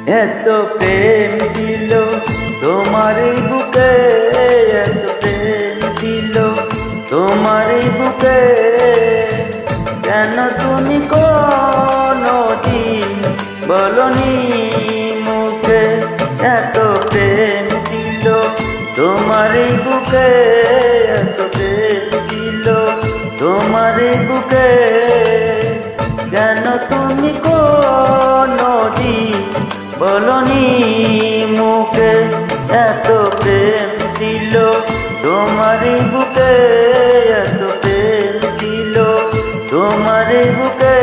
এত প্রেম ছিল তোমার এই বুকে, এত প্রেম ছিল তোমার এই বুকে, কেন তুমি কোনদিন বলনি মুখে? এত প্রেম ছিল তোমার এই বুকে, এত প্রেম ছিল তোমার এই বুকে, কেন তুমি কোনদিন বলনি মুখে? এত প্রেম ছিল তোমার এই বুকে, এত প্রেম ছিল তোমার এই বুকে।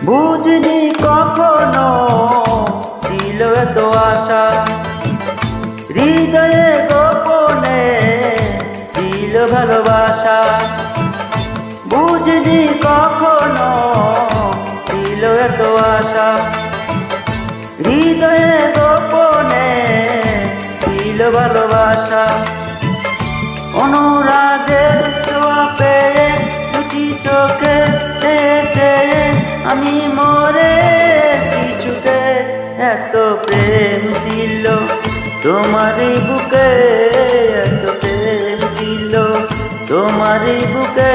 বুঝিনি কখনো ছিল এত আশা, হৃদয়ে গোপনে ছিল ভালোবাসা। বুঝিনি কখনো ছিল এত আশা, হৃদয়ে গোপনে ছিল ভালোবাসা। অনুরাগের ছোঁয়া পেয়ে দুটি চোখে চেয়ে চেয়ে আমি মরেছি ছুটে। এত প্রেম ছিল তোমার এই বুকে, এত প্রেম ছিল তোমার এই বুকে।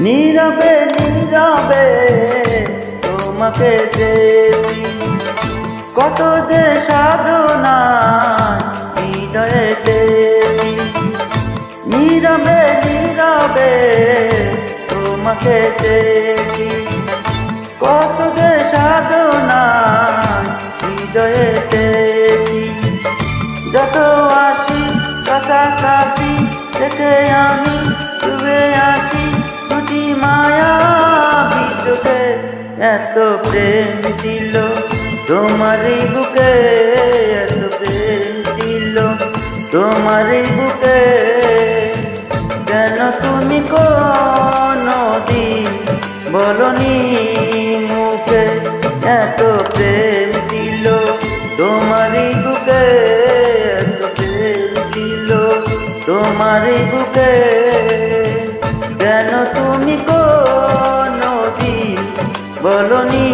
নীরবে নীরবে তোমাকে চেয়েছি, কত যে সাধনা হৃদয়ে পেয়েছি। নীরবে নীরবে তোমাকে চেয়েছি, কত যে সাধনা হৃদয়ে পেয়েছি। যত আসি কাছাকাছি থেকে আমি ডুবে আছি দুটি মায়াবী চোখে। এত প্রেম ছিল তোমার এই বুকে, এত প্রেম ছিল তোমার এই বুকে, কেন তুমি কোনদিন বলনি মুখে? এত প্রেম ছিল তোমার এই বুকে, এত প্রেম ছিল তোমার এই বুকে, কেন তুমি কোনদিন বলনি